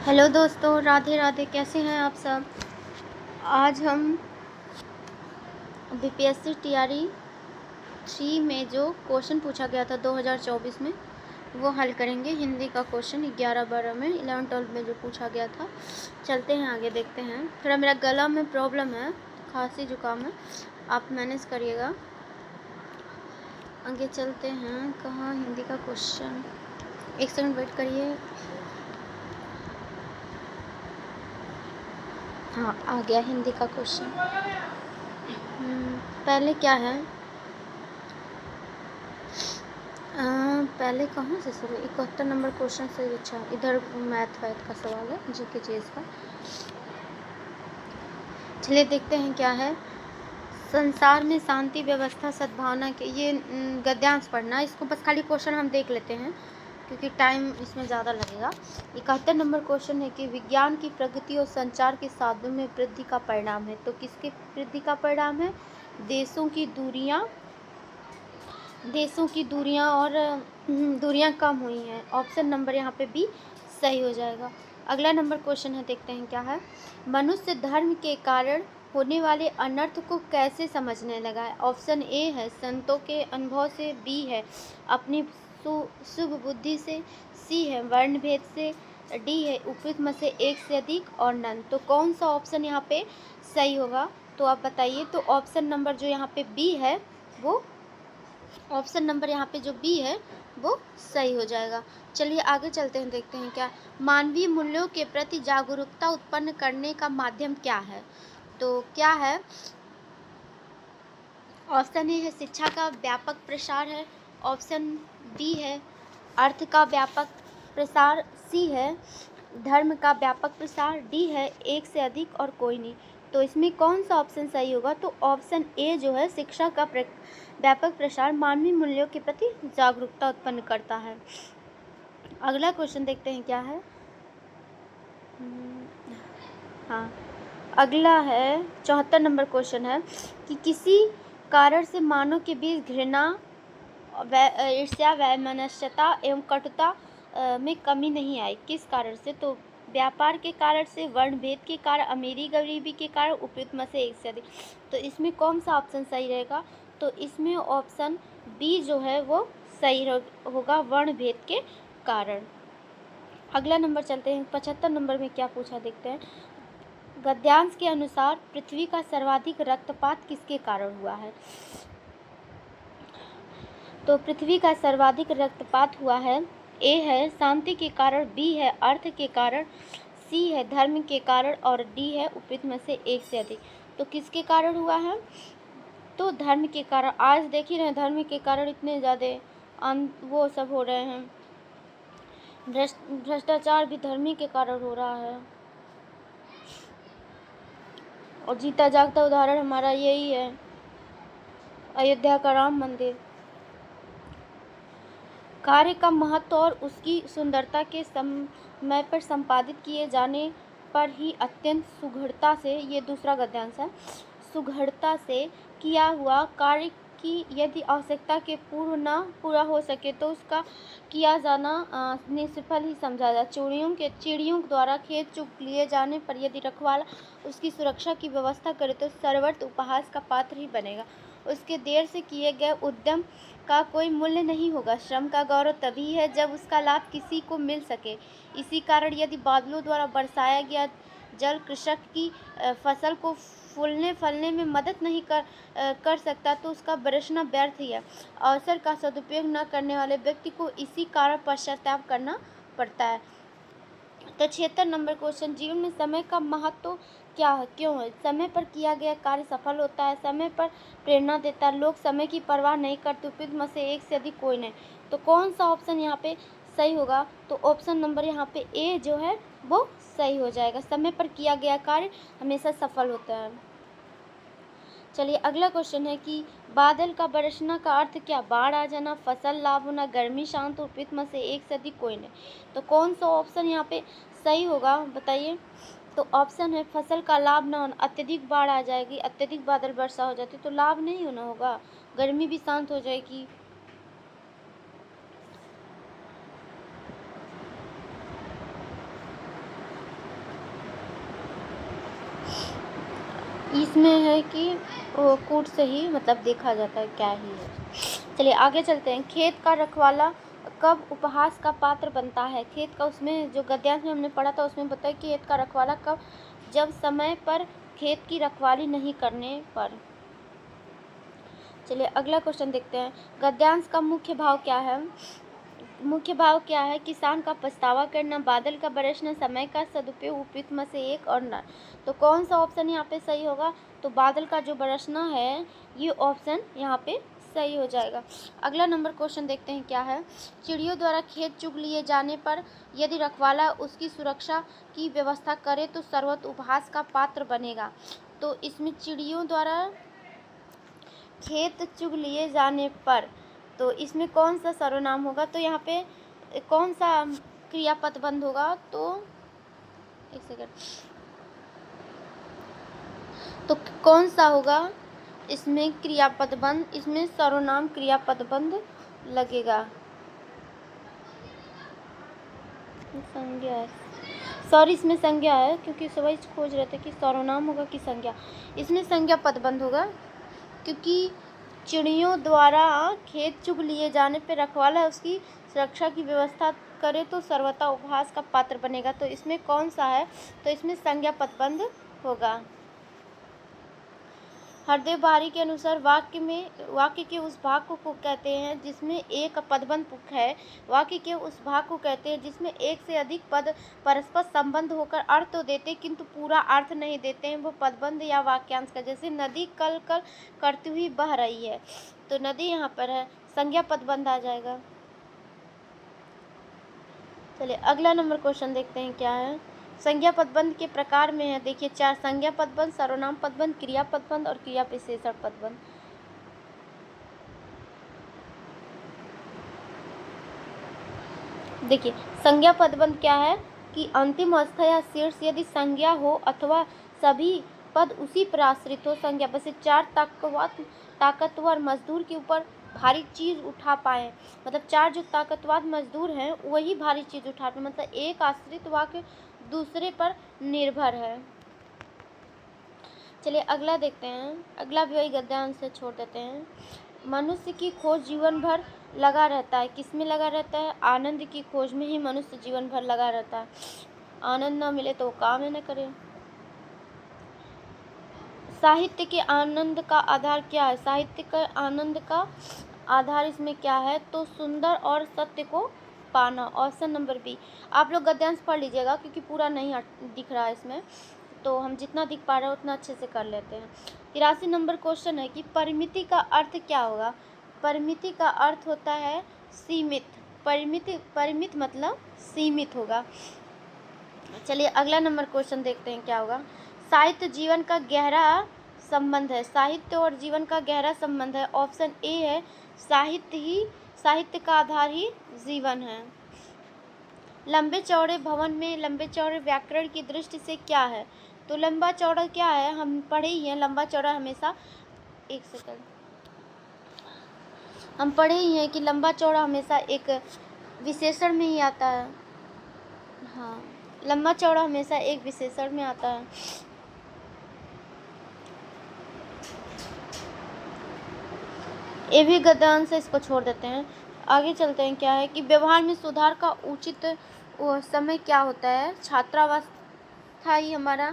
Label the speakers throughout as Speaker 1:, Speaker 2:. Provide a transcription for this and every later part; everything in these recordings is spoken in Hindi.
Speaker 1: हेलो दोस्तों, राधे राधे। कैसे हैं आप सब। आज हम बीपीएससी टीआरई 3 में जो क्वेश्चन पूछा गया था 2024 में वो हल करेंगे। हिंदी का क्वेश्चन 11-12 में 11-12 में जो पूछा गया था। चलते हैं आगे, देखते हैं। थोड़ा मेरा गला में प्रॉब्लम है, खांसी जुकाम है, आप मैनेज करिएगा। आगे चलते हैं। कहाँ हिंदी का क्वेश्चन, एक सेकंड वेट करिए। हाँ, आ गया हिंदी का क्वेश्चन। पहले क्या है, पहले कहाँ से शुरू, 71 नंबर क्वेश्चन से। अच्छा, इधर मैथ का सवाल है, जीके चीज़ का। चलिए देखते हैं क्या है। संसार में शांति, व्यवस्था, सद्भावना के, ये गद्यांश पढ़ना, इसको बस खाली क्वेश्चन हम देख लेते हैं क्योंकि टाइम इसमें ज़्यादा लगेगा। 71 नंबर क्वेश्चन है कि विज्ञान की प्रगति और संचार के साधनों में वृद्धि का परिणाम है। तो किसके वृद्धि का परिणाम है? देशों की दूरियां और दूरियां कम हुई हैं। ऑप्शन नंबर यहाँ पे बी सही हो जाएगा। अगला नंबर क्वेश्चन है, देखते हैं क्या है। मनुष्य धर्म के कारण होने वाले अनर्थ को कैसे समझने लगा है? ऑप्शन ए है संतों के अनुभव से, बी है अपनी शुभ बुद्धि से, सी है वर्ण भेद से, डी है उपयुक्त में से एक से अधिक और नन। तो कौन सा ऑप्शन यहाँ पे सही होगा, तो आप बताइए। तो ऑप्शन नंबर जो यहाँ पे बी है वो, ऑप्शन नंबर यहाँ पे जो बी है वो सही हो जाएगा। चलिए आगे चलते हैं, देखते हैं क्या। मानवीय मूल्यों के प्रति जागरूकता उत्पन्न करने का माध्यम क्या है? तो क्या है? ऑप्शन ए है शिक्षा का व्यापक प्रसार है, ऑप्शन बी है अर्थ का व्यापक प्रसार, सी है धर्म का व्यापक प्रसार, डी है एक से अधिक और कोई नहीं। तो इसमें कौन सा ऑप्शन सही होगा? तो ऑप्शन ए जो है शिक्षा का व्यापक प्रसार मानवीय मूल्यों के प्रति जागरूकता उत्पन्न करता है। अगला क्वेश्चन देखते हैं क्या है। हाँ, अगला है 74 नंबर क्वेश्चन है कि किसी कारण से मानव के बीच घृणा, ईर्ष्या, वैमनस्यता एवं कटुता में कमी नहीं आई। किस कारण से? तो व्यापार के कारण से, वर्ण भेद के कारण, अमीरी गरीबी के कारण, उपयुक्त में से एक से अधिक। तो इसमें कौन सा ऑप्शन सही रहेगा? तो इसमें ऑप्शन बी जो है वो सही होगा, वर्ण भेद के कारण। अगला नंबर चलते हैं, 75 नंबर में क्या पूछा, देखते हैं। गद्यांश के अनुसार पृथ्वी का सर्वाधिक रक्तपात किसके कारण हुआ है? तो पृथ्वी का सर्वाधिक रक्तपात हुआ है। ए है शांति के कारण, बी है अर्थ के कारण, सी है धर्म के कारण और डी है उपयुक्त में से एक से अधिक। तो किसके कारण हुआ है? तो धर्म के कारण। आज देख ही रहे हैं, धर्म के कारण इतने ज़्यादा वो सब हो रहे हैं। भ्रष्टाचार भी धर्म के कारण हो रहा है। और जीता जागता उदाहरण हमारा यही है, अयोध्या का राम मंदिर। कार्य का महत्व और उसकी सुंदरता के समय पर संपादित किए जाने पर ही अत्यंत सुघड़ता से, ये दूसरा गद्यांश है, सुघड़ता से किया हुआ कार्य की यदि आवश्यकता के पूर्व न पूरा हो सके तो उसका किया जाना निष्फल ही समझा जाए। चिड़ियों द्वारा खेत चुग लिए जाने पर यदि रखवाला उसकी सुरक्षा की व्यवस्था करे तो सर्वत्र उपहास का पात्र ही बनेगा। उसके देर से किए गए उद्यम का कोई मूल्य नहीं होगा। श्रम का गौरव तभी है जब उसका लाभ किसी को मिल सके। इसी कारण यदि बादलों द्वारा बरसाया गया जल कृषक की फसल को फूलने फलने में मदद नहीं कर सकता तो उसका बरसना व्यर्थ ही है। अवसर का सदुपयोग न करने वाले व्यक्ति को इसी कारण पश्चाताप करना पड़ता है। तो 76 नंबर क्वेश्चन, जीवन में समय का महत्व क्या है, क्यों है? समय पर किया गया कार्य सफल होता है, समय पर प्रेरणा देता है, लोग समय की परवाह नहीं करते, उपयुक्त में से एक से अधिक कोई नहीं। तो कौन सा ऑप्शन यहाँ पे सही होगा? तो ऑप्शन नंबर यहाँ पे ए जो है वो सही हो जाएगा। समय पर किया गया कार्य हमेशा सफल होता है। चलिए अगला क्वेश्चन है कि बादल का बरसना का अर्थ क्या? बाढ़ आ जाना, फसल लाभ होना, गर्मी शांत, उपयुक्त में से एक से अधिक कोई नहीं। तो कौन सा ऑप्शन यहाँ पे सही होगा, बताइए। तो ऑप्शन है फसल का लाभ न होना, अत्यधिक बाढ़ आ जाएगी, अत्यधिक बादल वर्षा हो जाती तो लाभ नहीं होना होगा, गर्मी भी शांत हो जाएगी। इसमें है कि वो कूट से ही मतलब देखा जाता है क्या ही है। चलिए आगे चलते हैं। खेत का रखवाला कब उपहास का पात्र बनता है? खेत का, उसमें जो गद्यांश में हमने पढ़ा था उसमें बताया कि खेत का रखवाला कब, जब समय पर खेत की रखवाली नहीं करने पर। चलिए अगला क्वेश्चन देखते हैं। गद्यांश का मुख्य भाव क्या है? मुख्य भाव क्या है? किसान का पछतावा करना, बादल का बरसना, समय का सदुपयोग, उपयुक्त में से एक और न। तो कौन सा ऑप्शन यहाँ पे सही होगा? तो बादल का जो बरसना है ये ऑप्शन यहाँ पे सही हो जाएगा। अगला नंबर क्वेश्चन देखते हैं क्या है। चिड़ियों द्वारा खेत चुग लिए जाने पर यदि रखवाला उसकी सुरक्षा की व्यवस्था करे तो सर्वत्र उपहास का पात्र बनेगा। तो इसमें चिड़ियों द्वारा खेत चुग लिए जाने पर, तो इसमें कौन सा सर्वनाम होगा? तो यहाँ पे कौन सा क्रियापद बंद होगा? तो एक सेकंड, तो कौन सा होगा इसमें क्रियापद बंद? इसमें सर्वनाम क्रियापद बंद लगेगा। संज्ञा है, सॉरी इसमें संज्ञा है क्योंकि सभी खोज रहे थे कि सर्वनाम होगा कि संज्ञा। इसमें संज्ञा पद बंद होगा क्योंकि चिड़ियों द्वारा खेत चुग लिए जाने पर रखवाला उसकी सुरक्षा की व्यवस्था करे तो सर्वथा उपहास का पात्र बनेगा। तो इसमें कौन सा है? तो इसमें संज्ञा पदबंध होगा। हरदेव बारी के अनुसार वाक्य के उस भाग को कहते हैं जिसमें एक पदबंध पुख है। वाक्य के उस भाग को कहते हैं जिसमें एक से अधिक पद परस्पर संबंध होकर अर्थ तो देते किंतु पूरा अर्थ नहीं देते हैं, वो पदबंध या वाक्यांश का। जैसे नदी कल कल करती हुई बह रही है, तो नदी यहाँ पर है, संज्ञा पदबंध आ जाएगा। चलिए अगला नंबर क्वेश्चन देखते हैं क्या है। संज्ञा पदबंध के प्रकार में है, देखिए 4: संज्ञा पदबंध, सर्वनाम पदबंध, क्रिया पदबंध और क्रिया विशेषण पदबंध। देखिए संज्ञा पदबंध क्या है कि अंतिम अवस्था या शीर्ष यदि संज्ञा हो अथवा सभी पद उसी पर आश्रित हो। संज्ञा जैसे 4 ताकतवर मजदूर के ऊपर भारी चीज उठा पाए, मतलब 4 जो ताकतवर मजदूर हैं वही भारी चीज उठा पाए, मतलब एक आश्रित वाक्य दूसरे पर निर्भर है। चलिए अगला देखते हैं। अगला भी वही गद्यांश से छोड़ देते हैं। मनुष्य की खोज जीवन भर लगा रहता है, किसमें लगा रहता है? आनंद की खोज में ही मनुष्य जीवन भर लगा रहता है। आनंद ना मिले तो वो काम ही न करे। साहित्य के आनंद का आधार क्या है? साहित्य का आनंद का आधार इसमें क्या है? तो सुंदर और सत्य को पाना, ऑप्शन नंबर बी। आप लोग गद्यांश पढ़ लीजिएगा क्योंकि पूरा नहीं दिख रहा है इसमें, तो हम जितना दिख पा रहे हैं उतना अच्छे से कर लेते हैं। 83 नंबर क्वेश्चन है कि परिमिति का अर्थ क्या होगा? परिमिति का अर्थ होता है सीमित। परिमित मतलब सीमित होगा। चलिए अगला नंबर क्वेश्चन देखते हैं क्या होगा। साहित्य जीवन का गहरा संबंध है, साहित्य और जीवन का गहरा संबंध है। ऑप्शन ए है साहित्य का आधार ही जीवन है। लंबे चौड़े भवन में लंबे चौड़े व्याकरण की दृष्टि से क्या है? तो लंबा चौड़ा क्या है? हम पढ़े ही हैं लंबा चौड़ा हमेशा, एक सेकंड, हम पढ़े ही हैं कि लंबा चौड़ा हमेशा एक विशेषण में ही आता है। हाँ, लंबा चौड़ा हमेशा एक विशेषण में आता है। ये भी गद्यांश से इसको छोड़ देते हैं। आगे चलते हैं क्या है कि व्यवहार में सुधार का उचित समय क्या होता है? छात्रावस्था ही हमारा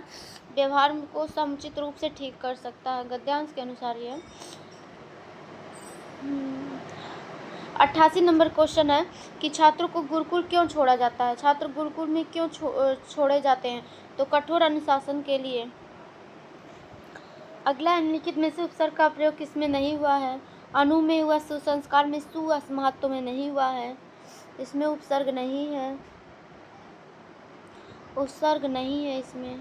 Speaker 1: व्यवहार को समुचित रूप से ठीक कर सकता है, गद्यांश के अनुसार ये। 88 नंबर क्वेश्चन है कि छात्रों को गुरुकुल क्यों छोड़ा जाता है? छात्र गुरुकुल में क्यों छोड़े जाते हैं? तो कठोर अनुशासन के लिए। अगला निम्नलिखित में से उपसर्ग का प्रयोग किसमें नहीं हुआ है? अनु में हुआ, सुसंस्कार में, सुअसमहत्व में नहीं हुआ है। इसमें उपसर्ग नहीं है, उपसर्ग नहीं है इसमें।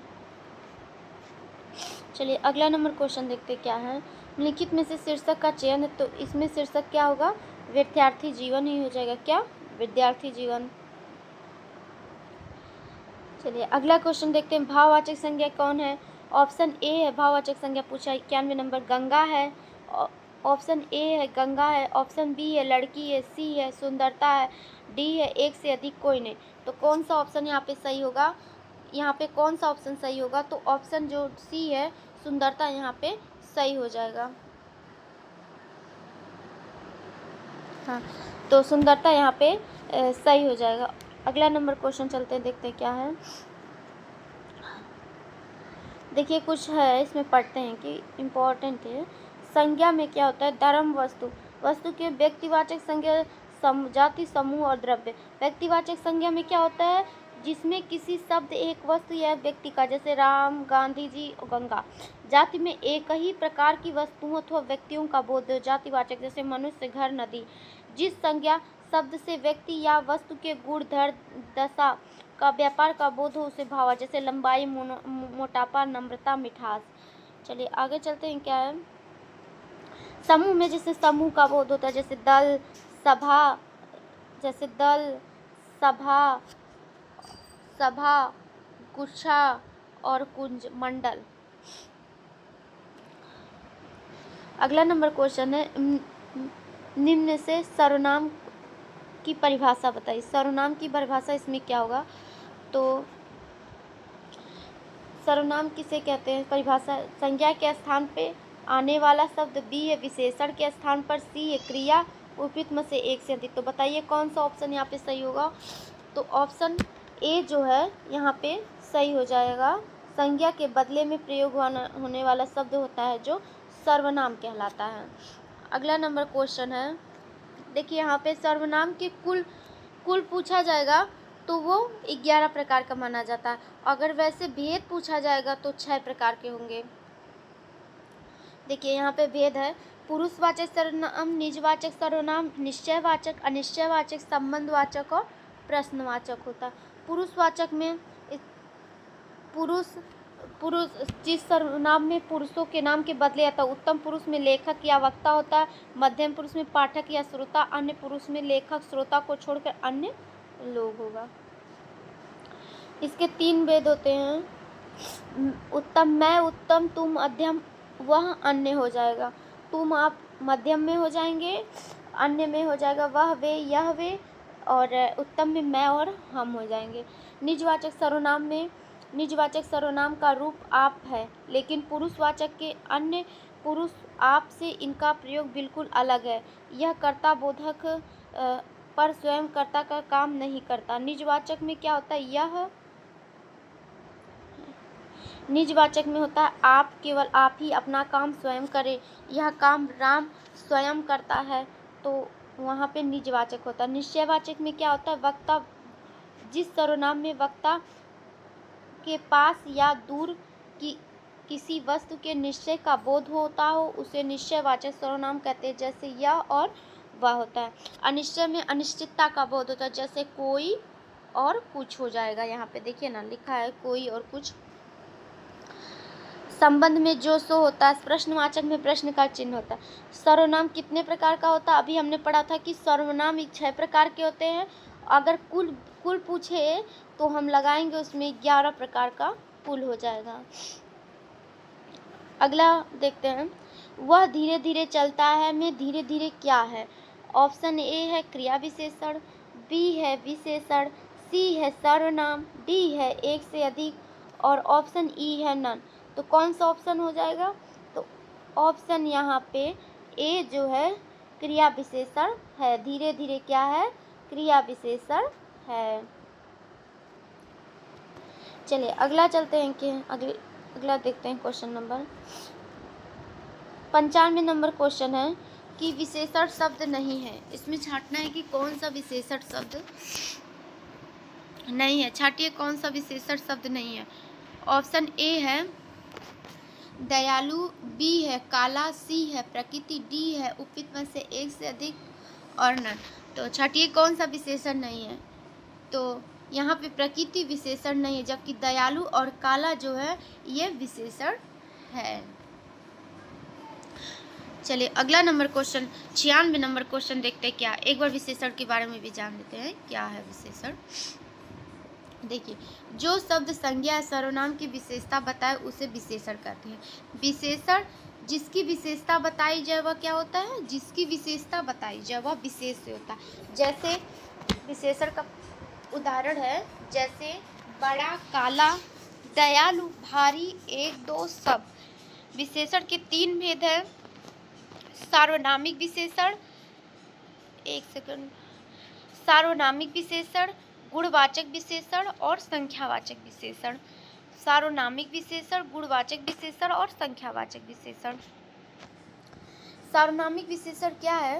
Speaker 1: चलिए अगला नंबर क्वेश्चन देखते क्या है। निम्नलिखित में से शीर्षक का चयन है, तो इसमें शीर्षक क्या होगा? विद्यार्थी जीवन ही हो जाएगा। क्या? विद्यार्थी जीवन। चलिए अगला क्वेश्चन देखते हैं। भाववाचक संज्ञा कौन है? ऑप्शन ए है भाववाचक संज्ञा पूछा, 91 नंबर गंगा है। ऑप्शन ए है गंगा है, ऑप्शन बी है लड़की है, सी है सुंदरता है, डी है एक से अधिक कोई नहीं। तो कौन सा ऑप्शन यहाँ पे सही होगा? यहाँ पे कौन सा ऑप्शन सही होगा? तो ऑप्शन जो सी है सुंदरता यहाँ पे सही हो जाएगा। हाँ, तो सुंदरता यहाँ पे सही हो जाएगा। अगला नंबर क्वेश्चन चलते हैं, देखते हैं क्या है। देखिए कुछ है इसमें, पढ़ते हैं कि इम्पोर्टेंट है। संज्ञा में क्या होता है? धर्म, वस्तु, वस्तु के व्यक्तिवाचक संज्ञा, जाति, समूह और द्रव्य। व्यक्तिवाचक संज्ञा में क्या होता है? जिसमें किसी शब्द, एक वस्तु या व्यक्ति का, जैसे राम, गांधी जी और गंगा। जाति में एक ही प्रकार की वस्तुओं अथवा व्यक्तियों का बोध, जातिवाचक, जैसे मनुष्य, घर, नदी। जिस संज्ञा शब्द से व्यक्ति या वस्तु के गुण, धर, दशा का, व्यापार का बोध हो उसे भावा, जैसे लंबाई, मोटापा, नम्रता, मिठास। चलिए आगे चलते हैं, क्या है। समूह में जैसे समूह का बोध होता है, जैसे दल, सभा, जैसे दल, सभा, गुच्छा और कुंज, मंडल। अगला नंबर क्वेश्चन है, निम्न से सर्वनाम की परिभाषा बताइए। सर्वनाम की परिभाषा इसमें क्या होगा? तो सर्वनाम किसे कहते हैं? परिभाषा, संज्ञा के स्थान पे आने वाला शब्द, बी है विशेषण के स्थान पर, सी है क्रिया उपयुक्त में से एक से अधिक। तो बताइए कौन सा ऑप्शन यहाँ पे सही होगा? तो ऑप्शन ए जो है यहाँ पे सही हो जाएगा। संज्ञा के बदले में प्रयोग होने वाला शब्द होता है जो सर्वनाम कहलाता है। अगला नंबर क्वेश्चन है, देखिए यहाँ पे सर्वनाम के कुल पूछा जाएगा तो वो 11 प्रकार का माना जाता है। अगर वैसे भेद पूछा जाएगा तो 6 प्रकार के होंगे। देखिए यहाँ पे भेद है, पुरुषवाचक सर्वनाम, निजवाचक सर्वनाम, निश्चयवाचक, अनिश्चयवाचक, संबंधवाचक और प्रश्नवाचक होता है। पुरुषवाचक में पुरुष जिस सर्वनाम में पुरुषों के नाम के बदले आता है, उत्तम पुरुष में लेखक या वक्ता होता है, मध्यम पुरुष में पाठक या श्रोता, अन्य पुरुष में लेखक श्रोता को छोड़कर अन्य लोग होगा। इसके 3 भेद होते हैं। उत्तम, मैं, उत्तम, तुम, मध्यम, वह, अन्य हो जाएगा। तुम आप मध्यम में हो जाएंगे, अन्य में हो जाएगा वह, वे, यह, वे, और उत्तम में मैं और हम हो जाएंगे। निजवाचक सर्वनाम का रूप आप है, लेकिन पुरुषवाचक के अन्य पुरुष आप से इनका प्रयोग बिल्कुल अलग है। यह कर्ता बोधक पर स्वयं कर्ता का काम नहीं करता। निजवाचक में क्या होता है? निजवाचक में होता है आप, केवल आप ही अपना काम स्वयं करें, यह काम राम स्वयं करता है, तो वहाँ पे निजवाचक होता है। निश्चयवाचक में क्या होता है? वक्ता, जिस सर्वनाम में वक्ता के पास या दूर की किसी वस्तु के निश्चय का बोध होता हो उसे निश्चयवाचक सर्वनाम कहते हैं, जैसे यह और वह होता है। अनिश्चय में अनिश्चितता का बोध होता है, जैसे कोई और कुछ हो जाएगा। यहाँ पे देखिए ना, लिखा है कोई और कुछ। संबंध में जो सो होता है, प्रश्नवाचक में प्रश्न का चिन्ह होता है। सर्वनाम कितने प्रकार का होता है? अभी हमने पढ़ा था कि सर्वनाम 6 प्रकार के होते हैं। अगर कुल पूछे तो हम लगाएंगे उसमें 11 प्रकार का कुल हो जाएगा। अगला देखते हैं, वह धीरे धीरे चलता है में धीरे धीरे क्या है? ऑप्शन ए है क्रिया विशेषण, बी है विशेषण, सी है सर्वनाम, डी है एक से अधिक और ऑप्शन ई है नन। तो कौन सा ऑप्शन हो जाएगा? तो ऑप्शन यहाँ पे ए जो है क्रिया विशेषण है। धीरे धीरे क्या है? क्रिया विशेषण है। चलिए अगला चलते हैं कि अगला देखते हैं क्वेश्चन नंबर 95 नंबर क्वेश्चन है कि विशेषण शब्द नहीं है। इसमें छांटना है कि कौन सा विशेषण शब्द नहीं है। छांटिए कौन सा विशेषण शब्द नहीं है। ऑप्शन ए है दयालु, बी है काला, सी है प्रकृति, डी है उपयुक्त में से एक से अधिक और नन। तो छांटिए कौन सा विशेषण नहीं है। तो यहाँ पे प्रकृति विशेषण नहीं है, जबकि दयालु और काला जो है ये विशेषण है। चलिए अगला नंबर क्वेश्चन 96 नंबर क्वेश्चन देखते हैं क्या। एक बार विशेषण के बारे में भी जान लेते हैं क्या है विशेषण। देखिए, जो शब्द संज्ञा या सर्वनाम की विशेषता बताए उसे विशेषण कहते हैं। विशेषण जिसकी विशेषता बताई जाए वह क्या होता है? जिसकी विशेषता बताई जाए वह विशेष से होता है। जैसे विशेषण का उदाहरण है, जैसे बड़ा, काला, दयालु, भारी, एक, दो, सब। विशेषण के 3 भेद हैं, सार्वनामिक विशेषण, एक सेकंड, सार्वनामिक विशेषण, गुणवाचक विशेषण और संख्यावाचक विशेषण। सार्वनामिक विशेषण, गुणवाचक विशेषण और संख्यावाचक विशेषण। सार्वनामिक विशेषण क्या है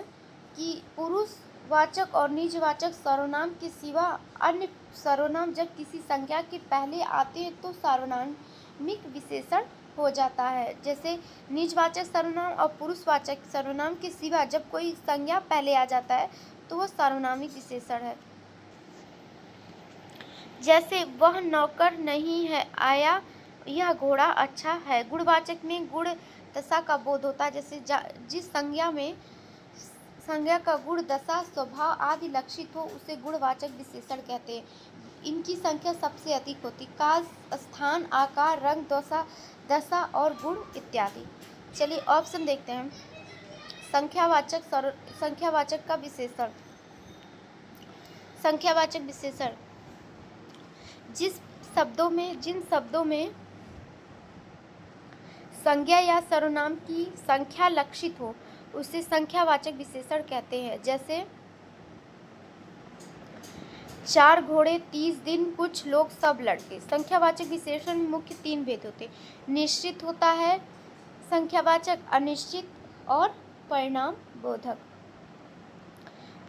Speaker 1: कि पुरुषवाचक और निजवाचक सर्वनाम के सिवा अन्य सर्वनाम जब किसी संज्ञा के पहले आते हैं तो सार्वनामिक विशेषण हो जाता है। जैसे निजवाचक सर्वनाम और पुरुषवाचक सर्वनाम के सिवा जब कोई संज्ञा पहले आ जाता है तो वह सार्वनामिक विशेषण है। जैसे वह नौकर नहीं है आया, यह घोड़ा अच्छा है। गुणवाचक में गुण दशा का बोध होता है। जैसे जिस संज्ञा में संज्ञा का गुण दशा स्वभाव आदि लक्षित हो उसे गुणवाचक विशेषण कहते हैं। इनकी संख्या सबसे अधिक होती, काल, स्थान, आकार, रंग, दशा और गुण इत्यादि। चलिए ऑप्शन देखते हैं। संख्यावाचक का विशेषण। संख्यावाचक विशेषण जिन शब्दों में संज्ञा या सर्वनाम की संख्या लक्षित हो उसे संख्यावाचक विशेषण कहते हैं। जैसे 4 घोड़े, 30 दिन, कुछ लोग, सब लड़के। संख्यावाचक विशेषण में मुख्य 3 भेद होते, निश्चित होता है संख्यावाचक, अनिश्चित और परिणाम बोधक।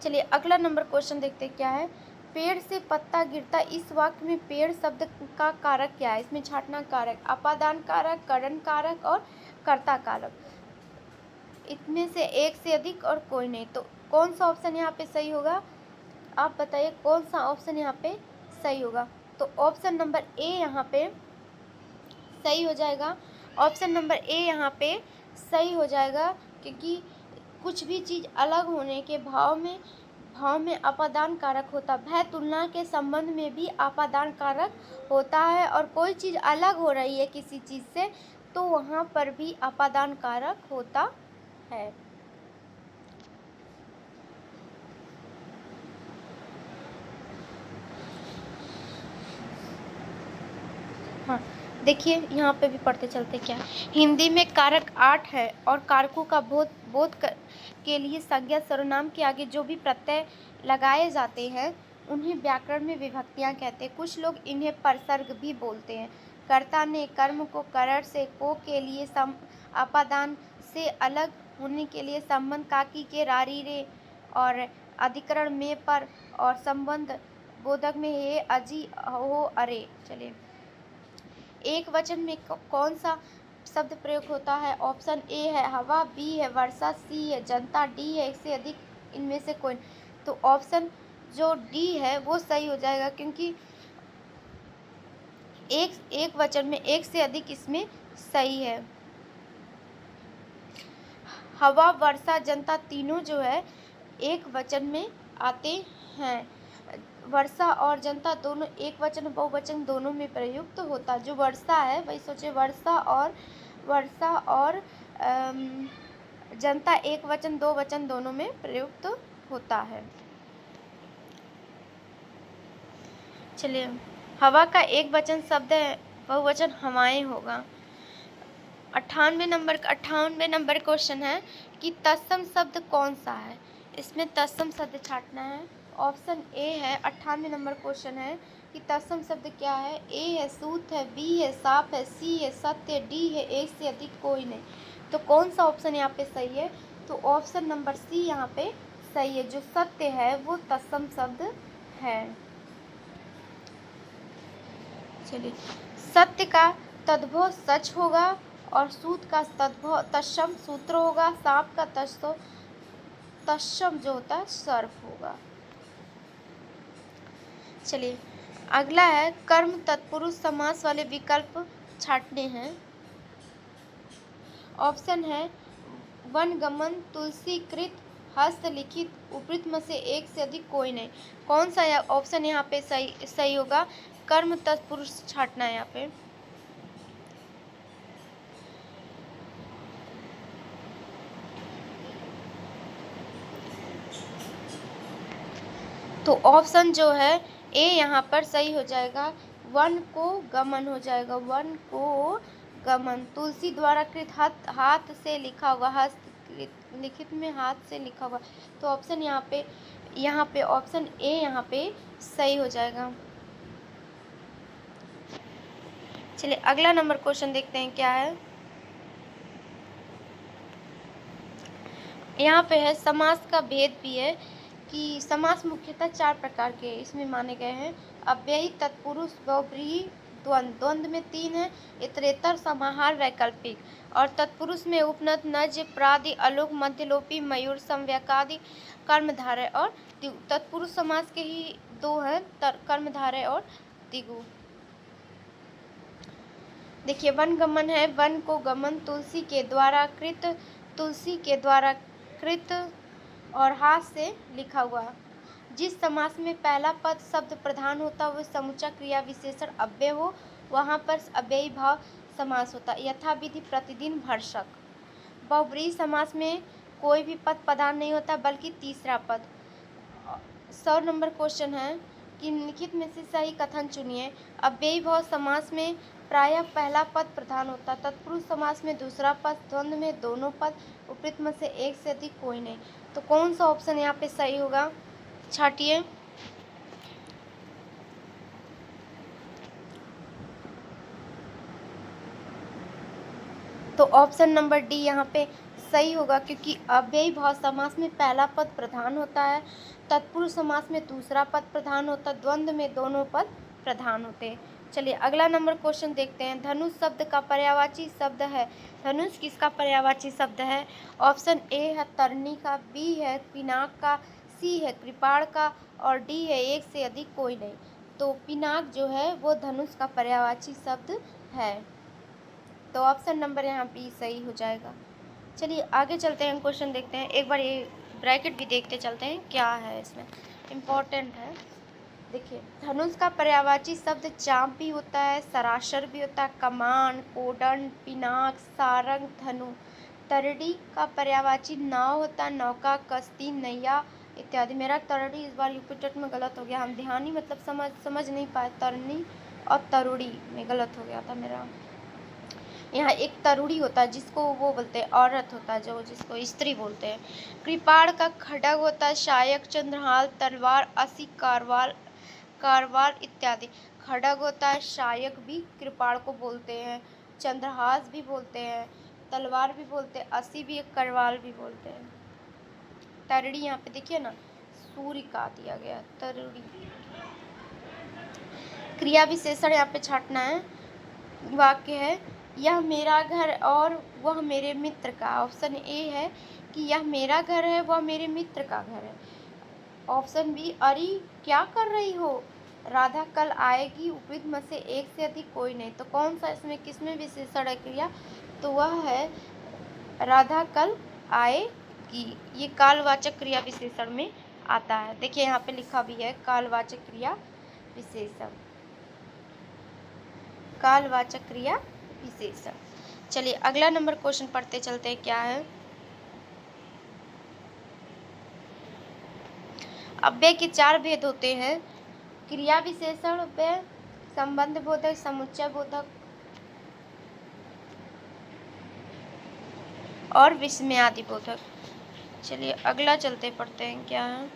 Speaker 1: चलिए अगला नंबर क्वेश्चन देखते हैं क्या है। पेड़ से पत्ता गिरता, इस वाक्य में पेड़ शब्द का कारक क्या है? इसमें छाटना कारक, अपादान कारक, करण कारक और कर्ता कारक। इनमें से एक से अधिक और कोई नहीं। तो कौन सा ऑप्शन यहाँ पे सही होगा? आप बताइए कौन सा ऑप्शन यहाँ पे सही होगा? तो ऑप्शन नंबर ए यहाँ पे सही हो जाएगा। ऑप्शन नंबर ए यहाँ पे सही हो जाएगा, क्योंकि कुछ भी चीज़ अलग होने के भाव में अपादान कारक होता। भय तुलना के संबंध में भी अपादान कारक होता है, और कोई चीज़ अलग हो रही है किसी चीज़ से तो वहाँ पर भी अपादान कारक होता है। हाँ देखिए यहाँ पे भी पढ़ते चलते क्या। हिंदी में कारक 8 है और कारकों का बोध के लिए संज्ञा सर्वनाम के आगे जो भी प्रत्यय लगाए जाते हैं उन्हें व्याकरण में विभक्तियाँ कहते हैं। कुछ लोग इन्हें परसर्ग भी बोलते हैं। कर्ता ने कर्म को करर से को के लिए अपादान से अलग होने के लिए संबंध काकी के रारी रे और अधिकरण में पर और संबंध बोधक में हे अजी हो अरे। चलिए एक वचन में कौन सा शब्द प्रयोग होता है? ऑप्शन ए है हवा, बी है वर्षा, सी है जनता, डी है एक से अधिक इनमें से कोई। तो ऑप्शन जो डी है वो सही हो जाएगा, क्योंकि एक वचन में एक से अधिक इसमें सही है। हवा, वर्षा, जनता तीनों जो है एक वचन में आते हैं। वर्षा और जनता दोनों एक वचन बहुवचन दोनों में प्रयुक्त होता। जो वर्षा है वही सोचे, वर्षा और जनता एक वचन दो वचन दोनों में प्रयुक्त होता है। चलिए हवा का एक वचन शब्द है, बहुवचन हवाएं होगा। 98 नंबर क्वेश्चन है कि तत्सम शब्द कौन सा है? इसमें तत्सम शब्द छाटना है। ऑप्शन ए है। 98 नंबर क्वेश्चन है कि तत्सम शब्द क्या है? ए है सूत है, बी है साफ है, सी है सत्य, डी है एक से अधिक कोई नहीं। तो कौन सा ऑप्शन यहाँ पे सही है? तो ऑप्शन नंबर सी यहाँ पे सही है। जो सत्य है वो तत्सम शब्द है। चलिए सत्य का तद्भव सच होगा और सूत का तद्भव तत्सम सूत्र होगा। सांप का तत्सम जो होता है सर्प होगा। चलिए अगला है कर्म तत्पुरुष समास वाले विकल्प छाटने हैं। ऑप्शन है वनगमन, तुलसीकृत, हस्तलिखित, उपृत में से एक से अधिक कोई नहीं। कौन सा ऑप्शन यहाँ पे सही होगा? कर्म तत्पुरुष छाटना है यहाँ पे। तो ऑप्शन जो है ए यहाँ पर सही हो जाएगा। वन को गमन हो जाएगा, वन को गमन। तुलसी द्वारा कृत हाथ से लिखा हुआ, लिखित में हाथ से लिखा हुआ। तो ऑप्शन यहाँ पे ऑप्शन ए यहाँ पे सही हो जाएगा। चलिए अगला नंबर क्वेश्चन देखते हैं क्या है। यहाँ पे है समास का भेद भी है कि समास मुख्यतः 4 प्रकार के इसमें माने गए हैं। अव्ययी, तत्पुरुष, बहुव्रीहि, द्वंद्व। द्वंद्व में 3 है, इतरेतर, समाहार, वैकल्पिक। और तत्पुरुष में उपनद, नज, प्रादि, अलोक, मध्यलोपी, मयूर, समव्ययकादि, कर्मधारय और दिगु। तत्पुरुष समास के ही 2 हैं, कर्मधारय और दिगु। देखिए वन गमन है, वन को गमन तुलसी के द्वारा कृत और हाथ से लिखा हुआ। जिस समास में पहला पद शब्द प्रधान होता वह समुच्चय क्रिया विशेषण अव्यय हो, वहाँ पर अव्ययी भाव समास होता। यथा विधि, प्रतिदिन, भरसक। बहुव्रीहि समास में कोई भी पद प्रधान नहीं होता बल्कि तीसरा पद। 100 नंबर क्वेश्चन है कि निम्नलिखित में से सही कथन चुनिए। अव्ययी भाव समास में प्रायः पहला पद प्रधान होता, तत्पुरुष समास में दूसरा पद, द्वंद्व में दोनों पद, उपयुक्त में से एक से अधिक कोई नहीं। तो कौन सा ऑप्शन यहाँ पे सही होगा, छाटिए। तो ऑप्शन नंबर डी यहाँ पे सही होगा, क्योंकि अव्ययी भाव समास में पहला पद प्रधान होता है, तत्पुरुष समास में दूसरा पद प्रधान होता, द्वंद्व में दोनों पद प्रधान होते हैं। चलिए अगला नंबर क्वेश्चन देखते हैं। धनुष शब्द का पर्यायवाची शब्द है। धनुष किसका पर्यायवाची शब्द है? ऑप्शन ए है तरनी का, बी है पिनाक का, सी है कृपाण का और डी है एक से अधिक कोई नहीं। तो पिनाक जो है वो धनुष का पर्यायवाची शब्द है। तो ऑप्शन नंबर यहाँ बी सही हो जाएगा। चलिए आगे चलते हैं, क्वेश्चन देखते हैं। एक बार ये ब्रैकेट भी देखते चलते हैं क्या है इसमें, इम्पोर्टेंट है। देखिए धनुष का पर्यायवाची शब्द चाप भी होता है, सरासर भी होता है, कमान, कोदंड, पिनाक, सारंग, धनु। तरड़ी का पर्यायवाची नाव होता है, नौका, कश्ती, नैया इत्यादि। मेरा तरड़ी इस बार यूपी टेट में गलत हो गया, हम ध्यान ही मतलब समझ नहीं पाए, तरनी और तरुड़ी में गलत हो गया था मेरा। यहाँ एक तरुड़ी होता है जिसको वो बोलते हैं औरत होता है, जो जिसको स्त्री बोलते हैं। कृपाण का खड्ग होता है, शायक, चंद्रहाल, तलवार, असी, कारवार इत्यादि। खड्ग होता है, शायक भी कृपाण को बोलते हैं, चंद्रहास भी बोलते हैं, तलवार भी बोलते हैं, असी भी, करवाल भी बोलते हैं। तरड़ी यहाँ पे देखिए ना, सूर्य का दिया गया तरड़ी। क्रिया विशेषण यहाँ पे छाटना है। वाक्य है यह मेरा घर और वह मेरे मित्र का। ऑप्शन ए है कि यह मेरा घर है, वह मेरे मित्र का घर है। ऑप्शन बी, अरे क्या कर रही हो, राधा कल आएगी, उपयुक्त में से एक से अधिक कोई नहीं। तो कौन सा इसमें किसमें विशेषण है क्रिया? तो वह है राधा कल आएगी। ये कालवाचक क्रिया विशेषण में आता है। देखिए यहाँ पे लिखा भी है कालवाचक क्रिया विशेषण, कालवाचक क्रिया विशेषण। चलिए अगला नंबर क्वेश्चन पढ़ते चलते हैं क्या है। अव्यय के 4 भेद होते हैं, क्रिया विशेषण अव्यय, संबंध बोधक, समुच्चय बोधक और विस्मयादि बोधक। चलिए अगला चलते पढ़ते हैं क्या है।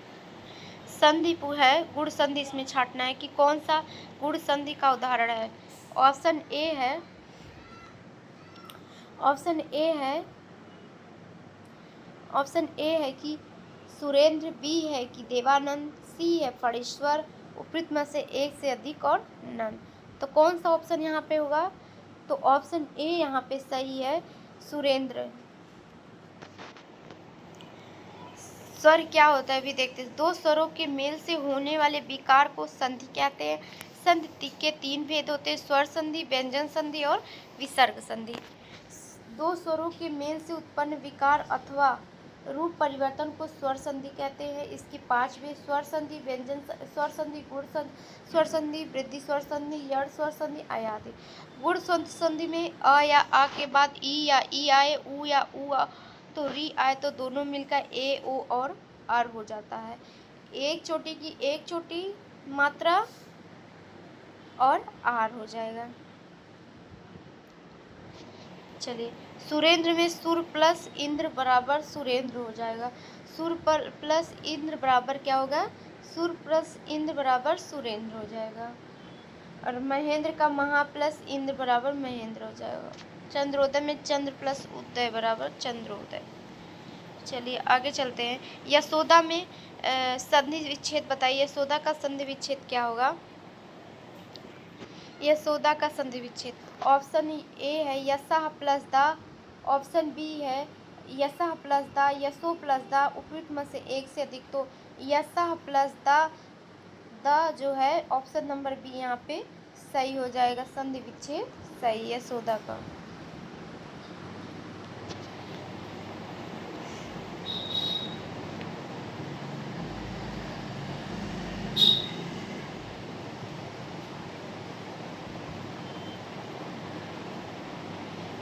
Speaker 1: संधि है, गुण संधि इसमें छाटना है कि कौन सा गुण संधि का उदाहरण है। ऑप्शन ए है कि सुरेंद्र, बी है कि देवानंद, सी है फणीश्वर, उपयुक्त में से एक से अधिक और नन। तो कौन सा ऑप्शन यहाँ पे होगा? तो ऑप्शन ए यहाँ पे सही है, सुरेंद्र। स्वर क्या होता है अभी देखते हैं। 2 स्वरों के मेल से होने वाले विकार को संधि कहते हैं। संधि के 3 भेद होते हैं, स्वर संधि, व्यंजन संधि और विसर्ग संधि। 2 स्वरों के मेल से उत्पन्न विकार अथवा रूप परिवर्तन को स्वर संधि कहते हैं। इसकी 5 भेद: स्वर संधि, व्यंजन स्वर संधि, गुण स्वर संधि, वृद्धि स्वर संधि, यड़ स्वर संधि आदि। गुण संधि में अ या आ के बाद ई या ई आए, उ या उ तो री आए तो दोनों मिलकर ए, ओ और आर हो जाता है। एक चोटी की एक चोटी मात्रा और आर हो जाएगा। चलिए, सुरेंद्र में सुर प्लस इंद्र बराबर सुरेंद्र हो जाएगा। सुर पर प्लस इंद्र बराबर क्या होगा? सुर प्लस इंद्र बराबर सुरेंद्र हो जाएगा। और महेंद्र का महा प्लस इंद्र बराबर महेंद्र हो जाएगा। चंद्रोदय में चंद्र प्लस उदय बराबर चंद्रोदय। चलिए आगे चलते हैं। यशोदा में संधि विच्छेद बताइए। यशोदा का संधि विच्छेद क्या होगा? यशोदा का संधि विच्छेद ऑप्शन ए है यशः प्लस दा, ऑप्शन बी है यशः प्लस दा, यशो प्लस दा, उपयुक्त में से एक से अधिक। तो यशः प्लस दा जो है ऑप्शन नंबर बी यहाँ पे सही हो जाएगा। संधि विच्छेद सही है यशोदा का।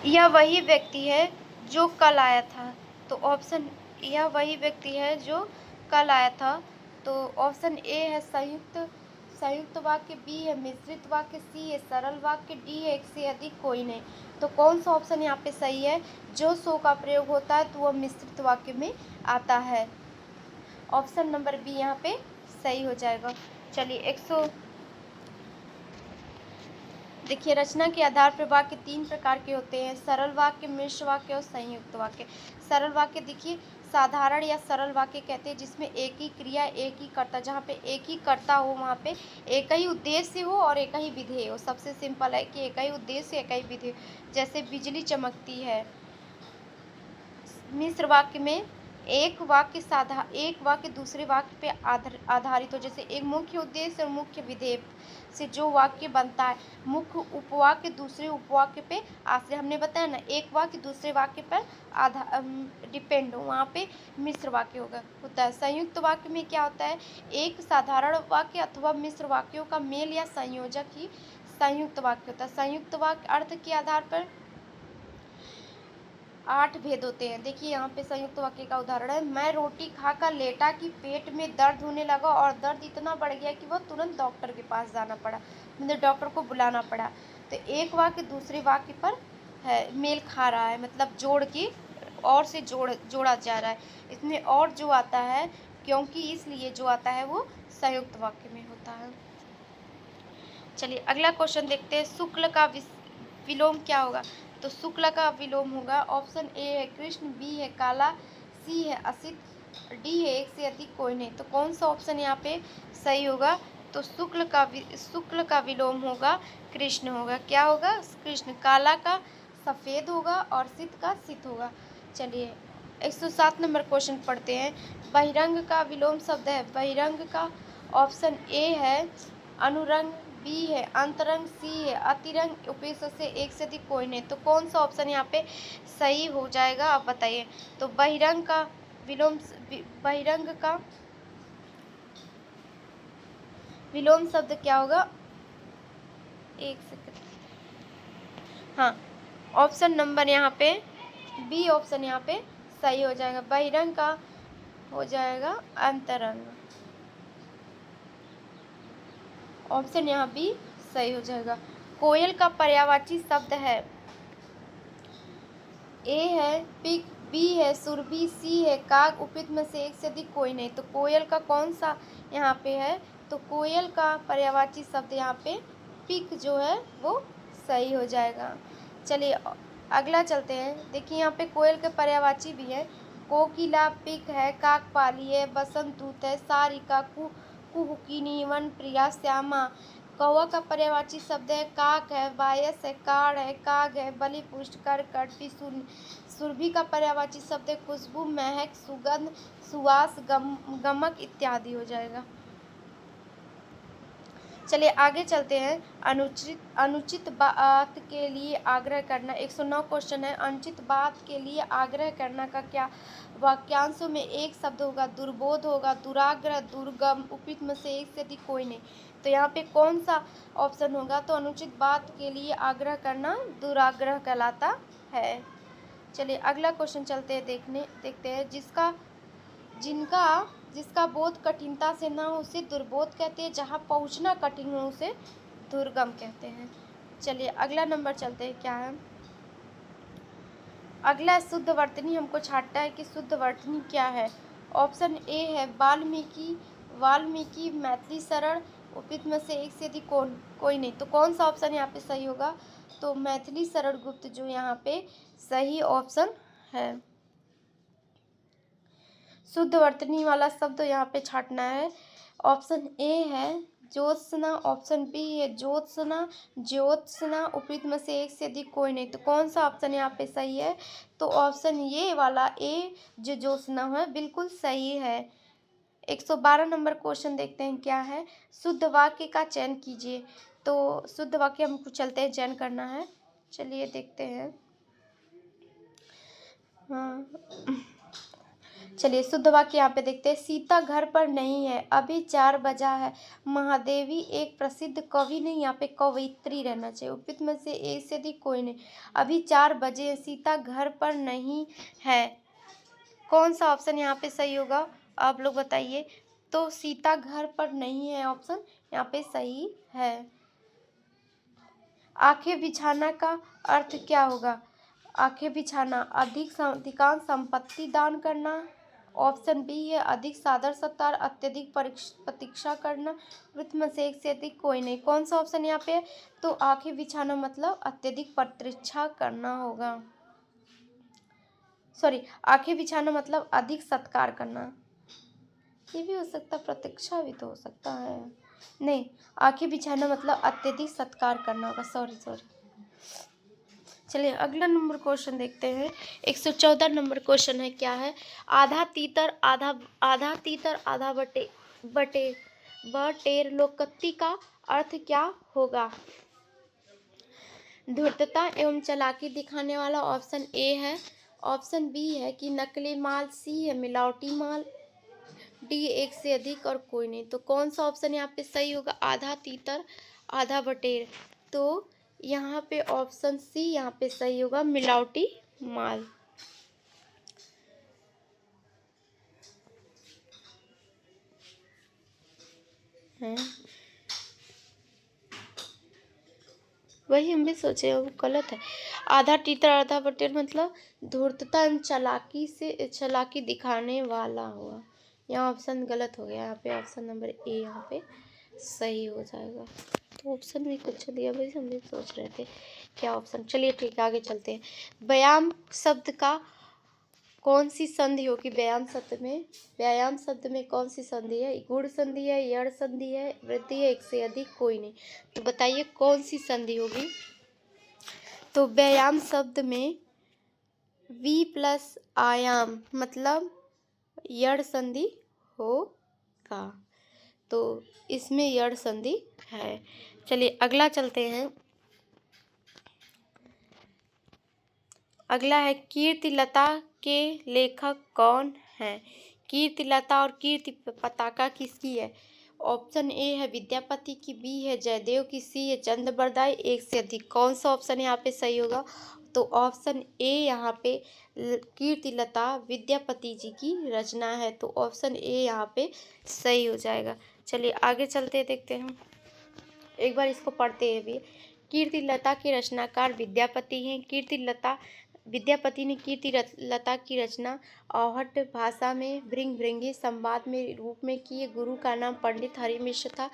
Speaker 1: यह वही व्यक्ति है जो कल आया था। तो ऑप्शन यह वही व्यक्ति है जो कल आया था। तो ऑप्शन ए है संयुक्त वाक्य, बी है मिश्रित वाक्य, सी है सरल वाक्य, डी है एक से अधिक कोई नहीं। तो कौन सा ऑप्शन यहाँ पे सही है? जो सो का प्रयोग होता है तो वह मिश्रित वाक्य में आता है। ऑप्शन नंबर बी यहाँ पे सही हो जाएगा। चलिए देखिए, रचना के आधार पर वाक्य 3 प्रकार के होते हैं, सरल वाक्य, मिश्र वाक्य और संयुक्त वाक्य। सरल वाक्य देखिए साधारण या सरल वाक्य कहते हैं जिसमें एक ही क्रिया एक ही कर्ता, जहाँ पे एक ही कर्ता हो वहाँ पे एक ही उद्देश्य हो और एक ही विधेय हो। सबसे सिंपल है कि एक ही उद्देश्य एक ही विधेय, जैसे बिजली चमकती है। मिश्र वाक्य में एक वाक्य दूसरे वाक्य पे आधारित हो, जैसे एक मुख्य उद्देश्य और मुख्य विधेय से जो वाक्य बनता है। मुख्य उपवाक्य दूसरे उपवाक्य पे आश्रय, हमने बताया ना, एक वाक्य दूसरे वाक्य पर डिपेंड हो, वहाँ पे मिश्र वाक्य होता है। संयुक्त वाक्य में क्या होता है? एक साधारण वाक्य अथवा मिश्र वाक्यों का मेल या संयोजक ही संयुक्त वाक्य होता है। संयुक्त वाक्य अर्थ के आधार पर 8 भेद होते हैं। देखिए यहाँ पे संयुक्त वाक्य का उदाहरण है, मैं रोटी खाकर लेटा कि पेट में दर्द होने लगा और दर्द इतना बढ़ गया कि वह तुरंत डॉक्टर के पास जाना पड़ा, मतलब डॉक्टर को बुलाना पड़ा। तो एक वाक्य दूसरे वाक्य पर है मेल खा रहा है, मतलब जोड़ के और से जोड़ा जा रहा है। इसमें और जो आता है क्योंकि इसलिए जो आता है वो संयुक्त वाक्य में होता है। चलिए अगला क्वेश्चन देखते हैं। शुक्ल का विलोम क्या होगा? तो शुक्ल का विलोम होगा, ऑप्शन ए है कृष्ण, बी है काला, सी है असित, डी है एक से अधिक कोई नहीं। तो कौन सा ऑप्शन यहाँ पे सही होगा? तो शुक्ल का विलोम होगा कृष्ण होगा। क्या होगा? कृष्ण। काला का सफ़ेद होगा और सित का सित होगा। चलिए 107 नंबर क्वेश्चन पढ़ते हैं। बहिरंग का विलोम शब्द है। बहिरंग का ऑप्शन ए है अनुरंग, बी है अंतरंग, सी है अतिरंग, उपयुक्त से एक से अधिक कोई नहीं। तो कौन सा ऑप्शन यहाँ पे सही हो जाएगा आप बताइए। तो बहिरंग का विलोम शब्द क्या होगा? एक सेकंड, हाँ ऑप्शन नंबर यहाँ पे बी ऑप्शन यहाँ पे सही हो जाएगा। बहिरंग का हो जाएगा अंतरंग, ऑप्शन यहाँ बी सही हो जाएगा। कोयल का पर्यायवाची शब्द है। ए है पिक, बी है सुरभि, सी है काग, उपयुक्त में से एक से अधिक कोई नहीं। तो कोयल का कौन सा यहाँ पे है? तो कोयल का पर्यायवाची शब्द यहाँ पे पिक जो है वो सही हो जाएगा। चलिए अगला चलते हैं। देखिए यहाँ पे कोयल के पर्यायवाची भी है। कोकिला, पिक है, काकपाली है, बसंत दूत है, सारिका, कुहुकिनी, वन प्रिया, श्यामा। कौवा का पर्यायवाची शब्द है काक है, बायस है, कार है, काग है, बलिपुष्ट, करकट, पिशूल। सुरभि का पर्यायवाची शब्द है खुशबू, महक, सुगंध, सुवास, गमक इत्यादि हो जाएगा। चलिए आगे चलते हैं। अनुचित बात के लिए आग्रह करना 109 क्वेश्चन है। अनुचित बात के लिए आग्रह करना का क्या वाक्यांशों में एक शब्द होगा? दुर्बोध होगा, दुराग्रह, दुर्गम, उपयुक्त में से एक से अधिक कोई नहीं। तो यहाँ पे कौन सा ऑप्शन होगा? तो अनुचित बात के लिए आग्रह करना दुराग्रह कहलाता है। चलिए अगला क्वेश्चन चलते हैं, देखते हैं। जिसका बोध कठिनता से ना हो उसे दुर्बोध कहते हैं, जहाँ पहुँचना कठिन हो उसे दुर्गम कहते हैं। चलिए अगला नंबर चलते हैं, क्या है? अगला शुद्ध वर्तनी हमको छांटना है कि शुद्ध वर्तनी क्या है। ऑप्शन ए है वाल्मीकि, वाल्मीकि मैथिली सरल, उपयुक्त में से एक से अधिक कौन, कोई नहीं। तो कौन सा ऑप्शन यहाँ पे सही होगा? तो मैथिली सरल गुप्त जो यहाँ पे सही ऑप्शन है। शुद्ध वर्तनी वाला शब्द यहाँ पे छांटना है। ऑप्शन ए है ज्योत्सना, ऑप्शन बी है ज्योत्सना, ज्योत्सना, उपयुक्त में से एक से अधिक कोई नहीं। तो कौन सा ऑप्शन यहाँ पे सही है? तो ऑप्शन ये वाला ए जो ज्योत्सना है बिल्कुल सही है। 112 नंबर क्वेश्चन देखते हैं क्या है। शुद्ध वाक्य का चयन कीजिए। तो शुद्ध वाक्य हमको चलते हैं चयन करना है, चलिए देखते हैं। हाँ चलिए शुद्ध वाक्य यहाँ पे देखते हैं। सीता घर पर नहीं है, अभी 4 बजा है। महादेवी एक प्रसिद्ध कवि नहीं, यहाँ पे कवयित्री रहना चाहिए। उपयुक्त में से एक से अधिक कोई नहीं। अभी 4 बजे, सीता घर पर नहीं है। कौन सा ऑप्शन यहाँ पे सही होगा आप लोग बताइए। तो सीता घर पर नहीं है ऑप्शन यहाँ पे सही है। आंखें बिछाना का अर्थ क्या होगा? आंखें बिछाना अधिकांश संपत्ति दान करना। ऑप्शन बी है अधिक सादर सत्कार, अत्यधिक प्रतीक्षा करना। वृत्त में से एक से अधिक कोई नहीं। कौन सा ऑप्शन यहाँ पे? तो आंखें बिछाना मतलब अत्यधिक प्रतीक्षा करना होगा। सॉरी, आंखें बिछाना मतलब अधिक सत्कार करना। ये भी हो सकता, प्रतीक्षा भी तो हो सकता है। नहीं, आंखें बिछाना मतलब अत्यधिक सत्कार करना होगा। सॉरी। चलिए अगला नंबर क्वेश्चन देखते हैं। 114 नंबर क्वेश्चन है क्या है। आधा तीतर आधा बटेर लोकोक्ति का अर्थ क्या होगा? धूर्तता एवं चालाकी दिखाने वाला ऑप्शन ए है। ऑप्शन बी है कि नकली माल, सी है मिलावटी माल, डी एक से अधिक और कोई नहीं। तो कौन सा ऑप्शन यहाँ पे सही होगा? आधा तीतर आधा बटेर। तो यहाँ पे ऑप्शन सी यहाँ पे सही होगा, मिलावटी माल। है वही हम भी सोचे, वो गलत है। आधा तीतर आधा बटेर मतलब धूर्तता एवं चालाकी दिखाने वाला हुआ। यहाँ ऑप्शन गलत हो गया। यहाँ पे ऑप्शन नंबर ए यहाँ पे सही हो जाएगा। तो ऑप्शन भी कुछ दिया भाई, हम भी सोच रहे थे क्या ऑप्शन। चलिए ठीक है आगे चलते हैं। व्यायाम शब्द का कौन सी संधि होगी? व्यायाम शब्द में कौन सी संधि है? गुण संधि है, यड़ संधि है, वृद्धि है, एक से अधिक कोई नहीं। तो बताइए कौन सी संधि होगी? तो व्यायाम शब्द में वी प्लस आयाम मतलब यड़ संधि होगा। तो इसमें यड़ संधि है। चलिए अगला चलते हैं। अगला है कीर्तिलता के लेखक कौन है? कीर्तिलता और कीर्ति पताका किसकी है? ऑप्शन ए है विद्यापति की, बी है जयदेव की, सी है चंद्रबरदाई, एक से अधिक। कौन सा ऑप्शन यहाँ पे सही होगा? तो ऑप्शन ए यहाँ पे कीर्तिलता विद्यापति जी की रचना है। तो ऑप्शन ए यहाँ पे सही हो जाएगा। चलिए आगे चलते देखते हैं, एक बार इसको पढ़ते हैं भी। कीर्तिलता के रचनाकार विद्यापति हैं। विद्यापति ने कीर्तिलता की रचना आहट भाषा में भृंगी संवाद में रूप में की। गुरु का नाम पंडित हरिमिश्र था।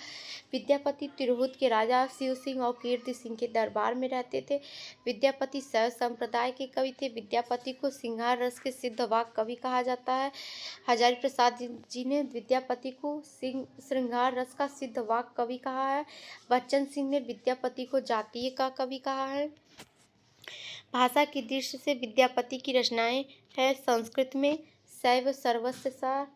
Speaker 1: विद्यापति तिरहुत के राजा शिव सिंह और कीर्ति सिंह के दरबार में रहते थे। विद्यापति शैव संप्रदाय के कवि थे। विद्यापति को सिंगार रस के सिद्ध वाक कवि कहा जाता है। हजारी प्रसाद जी ने विद्यापति को श्रृंगार रस का सिद्ध वाक कवि कहा है। बच्चन सिंह ने विद्यापति को जातीय का कवि कहा है। भाषा की दृष्टि से विद्यापति की रचनाएं हैं संस्कृत में शैव सर्वस्व सार,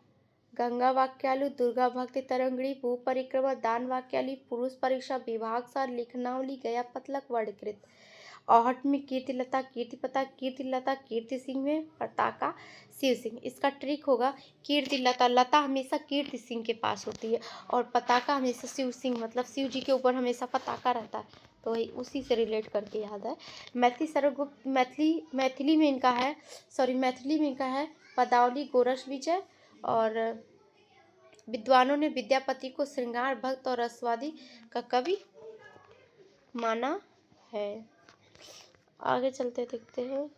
Speaker 1: गंगा वाक्यालु, दुर्गा भक्ति तरंगिणी, भू परिक्रमा, दान वाक्यालि, पुरुष परीक्षा, विभाग सार, लिखनावली, गया पतलक, वर्णकृत। आहट में कीर्तिलता कीर्तिलता कीर्ति सिंह में पताका शिव सिंह। इसका ट्रिक होगा कीर्तिलता, लता हमेशा कीर्ति सिंह के पास होती है और पताका हमेशा शिव सिंह मतलब शिव जी के ऊपर हमेशा पताका रहता है। तो वही उसी से रिलेट करके याद है। मैथिली सरगुप्त मैथिली में इनका है पदावली गोरस विजय। और विद्वानों ने विद्यापति को श्रृंगार भक्त और रसवादी का कवि माना है। आगे चलते देखते हैं।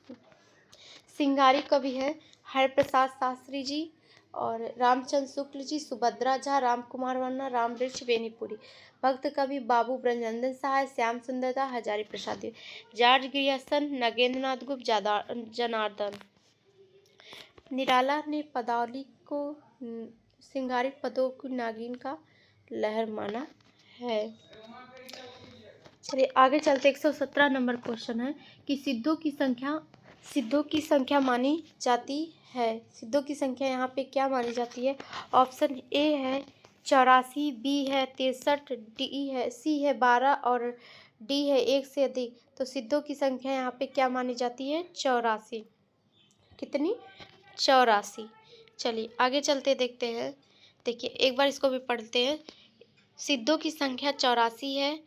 Speaker 1: सिंगारी कवि है हरिप्रसाद शास्त्री जी और रामचंद्र शुक्ल जी, सुभद्रा झा, राम कुमार वर्मा, रामवृक्ष बेनीपुरी। भक्त कवि बाबू ब्रजनंदन सहाय, श्याम सुंदर दास, हजारी प्रसाद, जॉर्ज ग्रियर्सन, नगेंद्रनाथ गुप्त, जनार्दन। निराला ने पदावली को सिंगारित पदों की नागिन का लहर माना है। चलिए आगे चलते 117 नंबर क्वेश्चन है कि सिद्धों की संख्या मानी जाती है। सिद्धों की संख्या यहाँ पे क्या मानी जाती है? ऑप्शन ए है 84, बी है 63, डी है सी है 12 और डी है 1 से अधिक। तो सिद्धों की संख्या यहाँ पे क्या मानी जाती है? 84। कितनी? 84। चलिए आगे चलते देखते हैं। देखिए एक बार इसको भी पढ़ते हैं। सिद्धों की संख्या 84 है।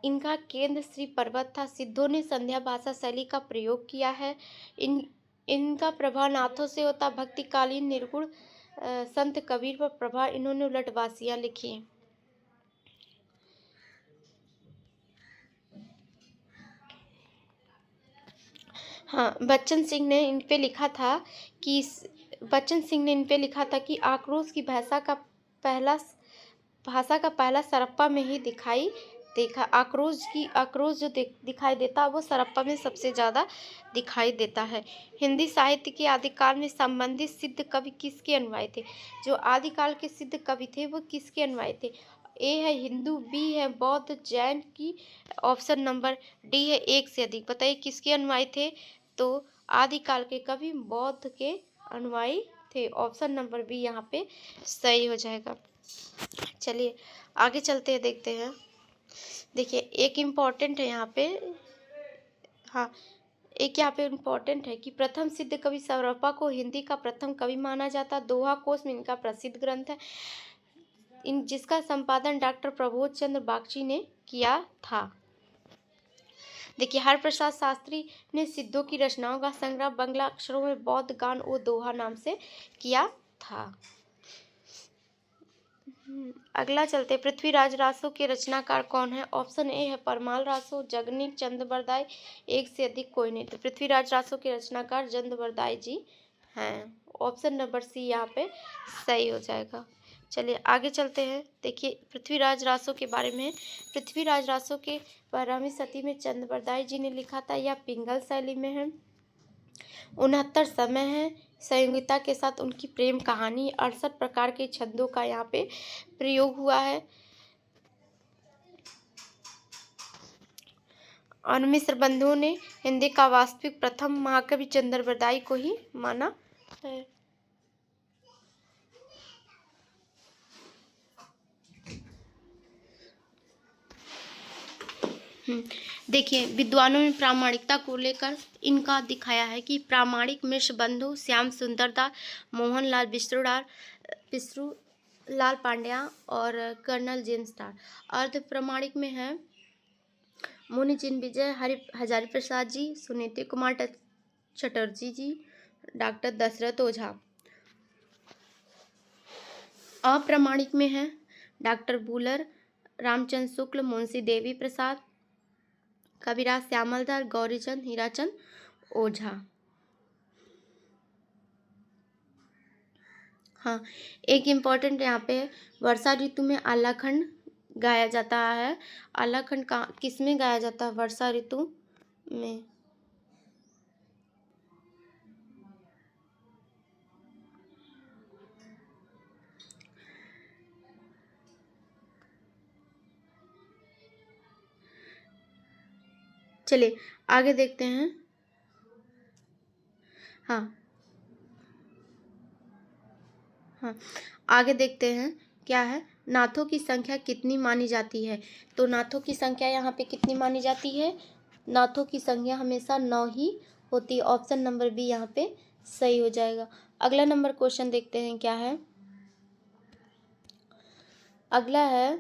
Speaker 1: इनका केंद्र श्री पर्वत था। सिद्धों ने संध्या भाषा शैली का प्रयोग किया है। इनका प्रभाव नाथों से होता। भक्तिकालीन निर्गुण संत कबीर पर प्रभाव इन्होंने उलटवासियां लिखी। हाँ, बच्चन सिंह ने इन पे लिखा था कि आक्रोश की भाषा का पहला सरप्पा में ही दिखाई देखा। आक्रोश जो दिखाई देता है वो सरप्पा में सबसे ज़्यादा दिखाई देता है। हिंदी साहित्य के आदिकाल में संबंधित सिद्ध कवि किसके अनुयायी थे? जो आदिकाल के सिद्ध कवि थे वो किसके अनुयायी थे? ए है हिंदू, बी है बौद्ध, जैन की, ऑप्शन नंबर डी है 1 से अधिक। बताइए किसके अनुयायी थे? तो आदिकाल के कवि बौद्ध के अनुयायी थे। ऑप्शन नंबर बी यहाँ पे सही हो जाएगा। चलिए आगे चलते हैं, देखते हैं। देखिए एक इम्पॉर्टेंट है यहाँ पे, हाँ एक यहाँ पे इम्पॉर्टेंट है कि प्रथम सिद्ध कवि सरप्पा को हिंदी का प्रथम कवि माना जाता। दोहा कोश में इनका प्रसिद्ध ग्रंथ है जिसका संपादन डॉक्टर प्रबोध चंद्र बागची ने किया था। देखिए हरिप्रसाद शास्त्री ने सिद्धों की रचनाओं का संग्रह बंगला अक्षरों में बौद्ध गान और दोहा नाम से किया था। अगला चलते, पृथ्वीराज रासो के रचनाकार कौन है? ऑप्शन ए है परमाल रासो, जगनीक, चंद्रबरदाई, 1 से अधिक कोई नहीं। तो पृथ्वीराज रासो के रचनाकार चंद्रबरदाई जी हैं। ऑप्शन नंबर सी यहाँ पे सही हो जाएगा। चलिए आगे चलते हैं। देखिए पृथ्वीराज रासो के बारे में, पृथ्वीराज रासो के 12वीं सदी में चंद्रबरदाई जी ने लिखा था। यह पिंगल शैली में है। 69 समय है। संयोगिता के साथ उनकी प्रेम कहानी, 68 प्रकार के छंदों का यहाँ पे प्रयोग हुआ है। और मिश्र बंधुओं ने हिंदी का वास्तविक प्रथम महाकवि चंद्रबरदाई को ही माना है। देखिए विद्वानों में प्रामाणिकता को लेकर इनका दिखाया है कि प्रामाणिक मिश्र बंधु श्याम सुंदर दास, मोहनलाल बिस्रुलाल पांड्या और कर्नल जेम्स टार। अर्ध प्रामाणिक में है मुनि जिन विजय, हजारी प्रसाद जी, सुनीति कुमार चटर्जी जी, डॉक्टर दशरथ ओझा। अप्रामाणिक में है डॉक्टर बुलर, रामचंद्र शुक्ल, मुंशी देवी प्रसाद, कविराज श्यामलदास, गौरीचंद, हीराचंद ओझा। हाँ एक इम्पॉर्टेंट यहाँ पे वर्षा ऋतु में आलाखंड गाया जाता है। आलाखंड किस में गाया जाता है? वर्षा ऋतु में। चलिए आगे देखते हैं। हाँ आगे देखते हैं क्या है। नाथों की संख्या कितनी मानी जाती है? तो नाथों की संख्या यहाँ पे कितनी मानी जाती है? नाथों की संख्या हमेशा 9 ही होती है। ऑप्शन नंबर बी यहाँ पे सही हो जाएगा। अगला नंबर क्वेश्चन देखते हैं क्या है। अगला है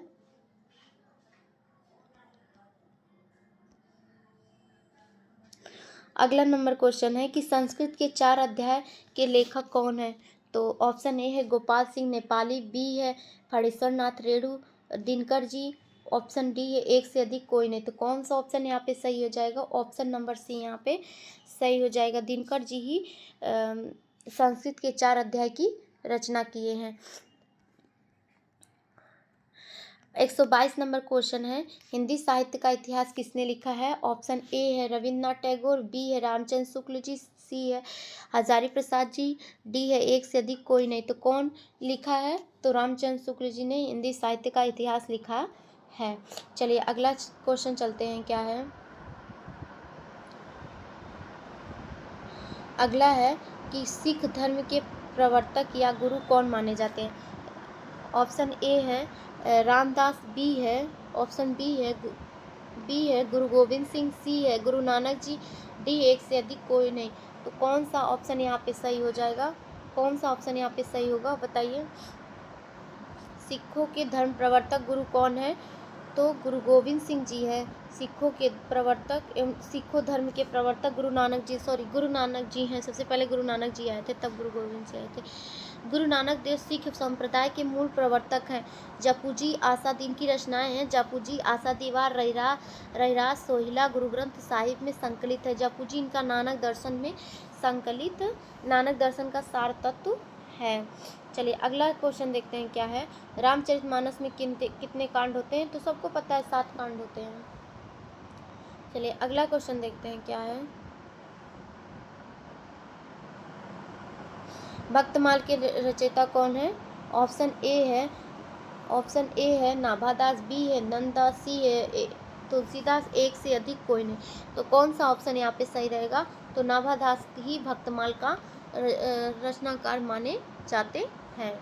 Speaker 1: अगला नंबर क्वेश्चन है कि संस्कृत के 4 अध्याय के लेखक कौन है? तो ऑप्शन ए है गोपाल सिंह नेपाली, बी है फणीश्वर नाथ रेणु दिनकर जी ऑप्शन डी है एक से अधिक कोई नहीं। तो कौन सा ऑप्शन यहाँ पे सही हो जाएगा? ऑप्शन नंबर सी यहाँ पे सही हो जाएगा। दिनकर जी ही संस्कृत के 4 अध्याय की रचना किए हैं। 122 नंबर क्वेश्चन है, हिंदी साहित्य का इतिहास किसने लिखा है? ऑप्शन ए है रविन्द्रनाथ टैगोर, बी है रामचंद्र शुक्ल जी, सी है हजारी प्रसाद जी, डी है एक से अधिक कोई नहीं। तो कौन लिखा है? तो रामचंद्र शुक्ल जी ने हिंदी साहित्य का इतिहास लिखा है। चलिए अगला क्वेश्चन चलते हैं, क्या है? अगला है कि सिख धर्म के प्रवर्तक या गुरु कौन माने जाते हैं? ऑप्शन ए है रामदास, बी है ऑप्शन बी है गुरु गोविंद सिंह, सी है गुरु नानक जी, डी एक से अधिक कोई नहीं। तो कौन सा ऑप्शन यहाँ पे सही हो जाएगा? कौन सा ऑप्शन यहाँ पे सही होगा बताइए? सिखों के धर्म प्रवर्तक गुरु कौन है? तो गुरु गोविंद सिंह जी है सिखों के प्रवर्तक एवं सिखों धर्म के प्रवर्तक। गुरु नानक जी हैं। सबसे पहले गुरु नानक जी आए थे, तब गुरु गोविंद सिंह आए थे। गुरु नानक देव सिख संप्रदाय के मूल प्रवर्तक हैं। जपूजी आसाद इनकी रचनाएं हैं। जपूजी आसा दीवार रहिरास सोहिला गुरु ग्रंथ साहिब में संकलित है। जपूजी इनका नानक दर्शन में संकलित नानक दर्शन का सार तत्व है। चलिए अगला क्वेश्चन देखते हैं, क्या है? रामचरितमानस में कितने कांड होते हैं? तो सबको पता है 7 कांड होते हैं। चलिए अगला क्वेश्चन देखते हैं, क्या है? भक्तमाल के रचयिता कौन है? ऑप्शन ए है नाभादास, बी है नंददास, सी है तुलसीदास, एक से अधिक कोई नहीं। तो कौन सा ऑप्शन यहाँ पे सही रहेगा? तो नाभादास ही भक्तमाल का रचनाकार माने जाते हैं।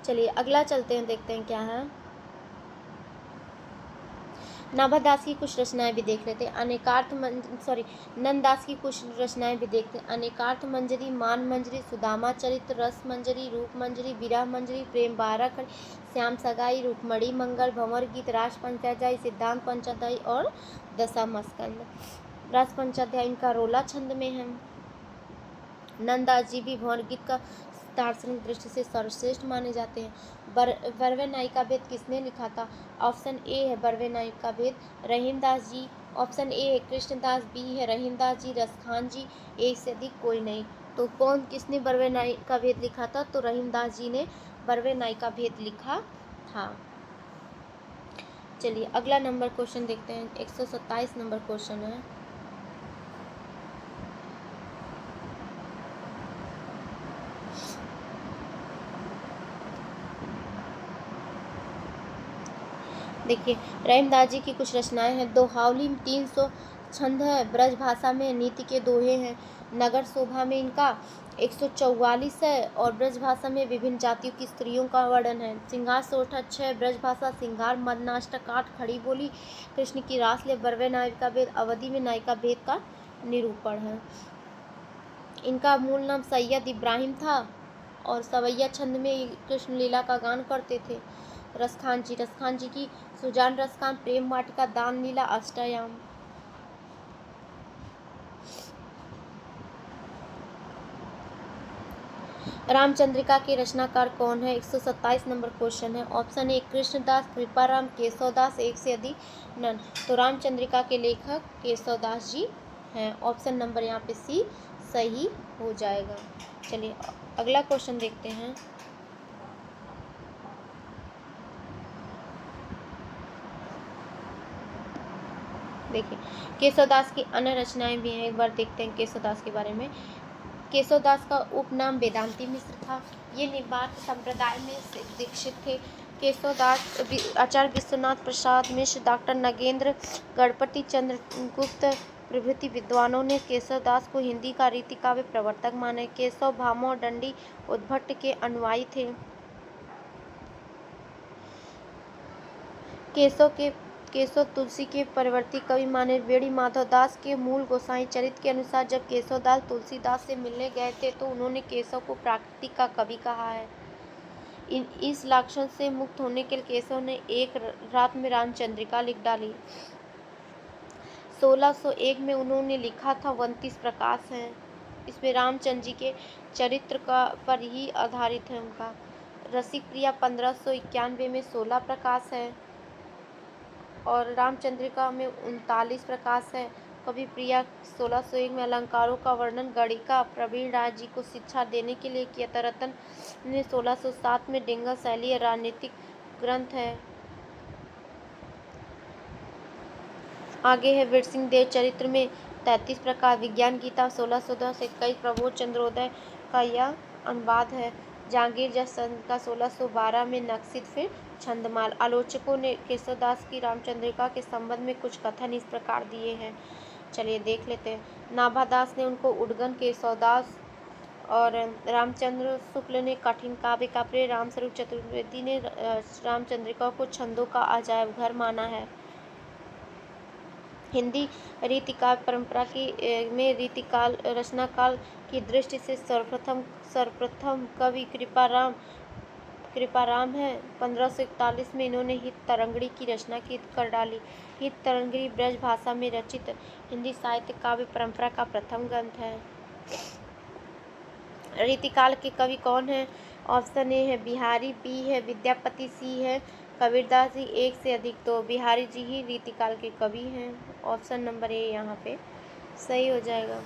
Speaker 1: चलिए अगला चलते हैं, देखते हैं क्या है। नाभादास की कुछ रचनाएं भी देख लेते हैं। नंददास की कुछ रचनाएं भी देखते हैं। अनेकार्थ मंजरी, मान मंजरी, सुदामा चरित्र, रस मंजरी, रूप मंजरी, विरह मंजरी, प्रेम बारह खड़ी, श्याम सगाई, रूपमणि मंगल, भंवर गीत, रास पंचाध्यायी, सिद्धांत पंचाध्यायी और दशामस्कंद। रास पंचाध्यायी इनका रोला छंद में है। नंददास जी भी भंवर गीत का दार्शनिक दृष्टि से सर्वश्रेष्ठ माने जाते हैं। बरवे नायिका भेद किसने लिखा था? ऑप्शन ए है बरवे नायिका भेद रहीमदास जी, ऑप्शन ए है कृष्णदास, बी है रहीमदास जी, रसखान जी, एक से अधिक कोई नहीं। तो किसने बरवे नायिका भेद लिखा था? तो रहीमदास जी ने बरवे नायिका भेद लिखा था। चलिए अगला नंबर क्वेश्चन देखते हैं। 127 नंबर क्वेश्चन है। देखिए रहीमदास जी की कुछ रचनाएं हैं। दोहावली में 300 छंद है। ब्रज भाषा में नीति के दोहे हैं। नगर शोभा में इनका 144 है और ब्रज भाषा में विभिन्न जातियों की स्त्रियों का वर्णन है। श्रृंगार सोठा 6, ब्रज भाषा श्रृंगार, मदनाष्टक 8, खड़ी बोली, कृष्ण की रास ले, बरवे नायिका भेद, अवधि में नायिका भेद का निरूपण है। इनका मूल नाम सैयद इब्राहिम था और सवैया छंद में कृष्ण लीला का गान करते थे। रसखान जी की सुजान रसखान, प्रेम वाटिका, दान लीला, अष्टयाम। रामचंद्रिका के रचनाकार कौन है? 127 नंबर क्वेश्चन है। ऑप्शन ए कृष्णदास, कृपाराम, केशवदास, एक से अधिक नन। तो रामचंद्रिका के लेखक केशवदास जी हैं। ऑप्शन नंबर यहाँ पे सी सही हो जाएगा। चलिए अगला क्वेश्चन देखते हैं। देखिए केशवदास की अन्य रचनाएं भी हैं, एक बार देखते हैं केशवदास के बारे में। केशवदास का उपनाम वेदांती मिश्र था। ये निवात संप्रदाय में दीक्षित थे। केशवदास आचार्य विश्वनाथ प्रसाद मिश्र, डॉक्टर नगेंद्र, गणपति चंद्र गुप्त प्रभृति विद्वानों ने केशवदास को हिंदी का रीति काव्य प्रवर्तक माने। केशव भामह दंडी उद्भट के अनुयायी थे। केशव तुलसी के परवर्ती कवि माने। वेणी माधव दास के मूल गोसाई चरित्र के अनुसार जब केशवदास तुलसीदास से मिलने गए थे तो उन्होंने केशव को प्राकृतिक का कवि कहा है। इस लक्षण से मुक्त होने के लिए केशव ने एक रात में रामचंद्रिका लिख डाली। 1601 में उन्होंने लिखा था 29 प्रकाश हैं। इसमें रामचंद्र जी के चरित्र पर ही आधारित है उनका रसिक प्रिया 1591 में 16 प्रकाश है और रामचंद्रिका में 39 प्रकाश है। कवि प्रिया 1601 में अलंकारों का वर्णन गणिका प्रवीण राय जी को शिक्षा देने के लिए किया था। रतन ने 1607 में डेंगा शैली राजनीतिक ग्रंथ है। आगे है वीर सिंह देव चरित्र में 33 प्रकार। विज्ञान गीता 1610 से 21 प्रबोध चंद्रोदय का यह अनुवाद है। जहांगीर जसवंत का 1612 में नक्सिद फिर छंदमाल। आलोचकों ने केशवदास की रामचंद्रिका के संबंध में कुछ कथन इस प्रकार दिए हैं, चलिए देख लेते हैं। नाभादास ने उनको उद्गन केशवदास और रामचंद्र शुक्ल ने कठिन काव्य का प्रिय, रामस्वरूप चतुर्वेदी ने रामचंद्रिका को छंदों का अजायब घर माना है। हिंदी रीतिकाव्य परंपरा की में रीतिकाल रचना काल की दृष्टि से सर्वप्रथम कवि कृपाराम है। 1541 में इन्होंने हित तरंगिणी की रचना कर डाली। हित तरंगिणी ब्रज भाषा में रचित हिंदी साहित्य काव्य परंपरा का प्रथम ग्रंथ है। रीतिकाल के कवि कौन है? ऑप्शन ए है बिहारी, बी है विद्यापति, सी है कबीरदास जी। एक से अधिक तो बिहारी जी ही रीतिकाल के कवि हैं। ऑप्शन नंबर ए यहाँ पे सही हो जाएगा।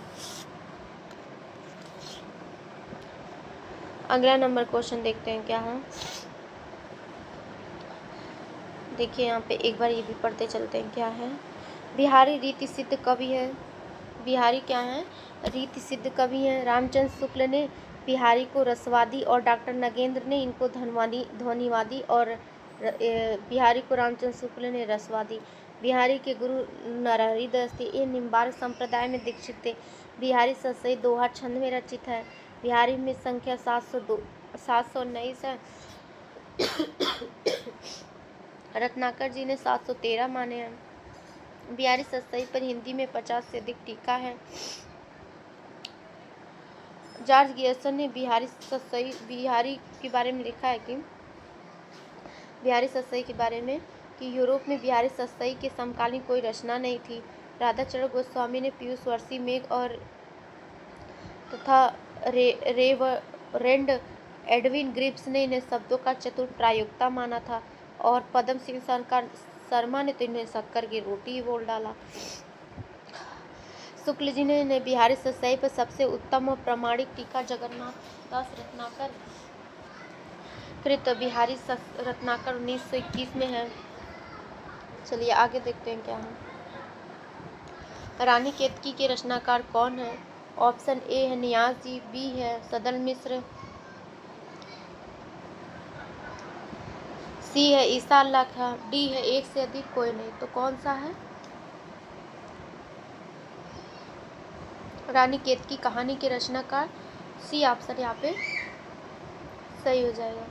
Speaker 1: अगला नंबर क्वेश्चन देखते हैं क्या है। देखिए यहाँ पे एक बार ये भी पढ़ते चलते हैं क्या है। बिहारी रीति सिद्ध कवि है। बिहारी क्या है? रीति सिद्ध कवि हैं। रामचंद्र शुक्ल ने बिहारी को रसवादी और डॉक्टर नगेंद्र ने इनको ध्वनिवादी और बिहारी को रामचंद्र शुक्ल ने रसवादी। बिहारी के गुरु नरहरि दास थे। ये निम्बार्क संप्रदाय में दीक्षित थे। बिहारी सतसई दोहा छंद में रचित है। बिहारी में संख्या 719 है। रत्नाकर जी ने 713 माने हैं। बिहारी सतसई पर हिंदी में 50 से अधिक टीका है। जॉर्ज गियर्सन ने बिहारी के बारे में लिखा है कि बिहारी सतसई के बारे में कि यूरोप में बिहारी सतसई के समकालीन कोई रचना नहीं थी। राधाचरण गोस्वामी ने पीयूष वर्षी मेघ और तथा रेवरेंड एडविन ग्रिप्स ने इन्हें शब्दों का चतुर प्रायोक्ता माना था और पद्म सिंह शर्मा ने तो इन्हें शक्कर की रोटी ही बोल डाला। शुक्ल जी ने इन्हें बिहारी सतसई पर सबसे उत्तम और प्रामाणिक टीका जगन्नाथ दास रत्नाकर कृत बिहारी रत्नाकर 1921 में है। चलिए आगे देखते हैं क्या है। रानी केतकी के रचनाकार कौन है? ऑप्शन ए है नियाज जी, बी है सदल मिश्र, सी है ईसा अल्लाह खां, डी है एक से अधिक कोई नहीं। तो कौन सा है? रानी केतकी कहानी के रचनाकार सी ऑप्शन यहाँ पे सही हो जाएगा।